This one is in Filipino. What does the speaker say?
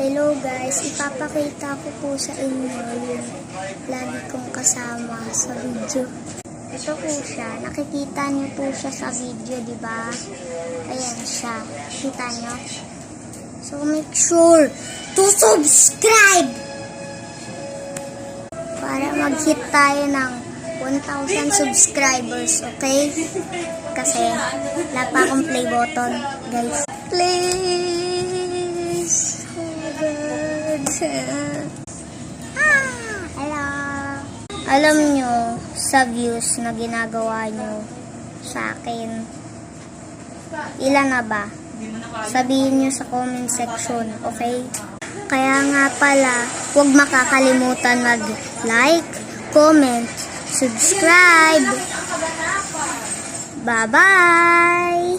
Hello guys, ipapakita ko po sa inyo yung lagi kong kasama sa video. Ito po siya, nakikita niyo po siya sa video, di ba? Ayan siya, kita niyo? So make sure to subscribe para mag-hit tayo ng 1,000 subscribers, okay? Kasi wala pa akong play button, guys. Please! Hello. Alam nyo, sa views na ginagawa nyo sa akin, ilan na ba? Sabihin nyo sa comment section, okay? Kaya nga pala, huwag makakalimutan mag-like, comment, subscribe. Bye-bye!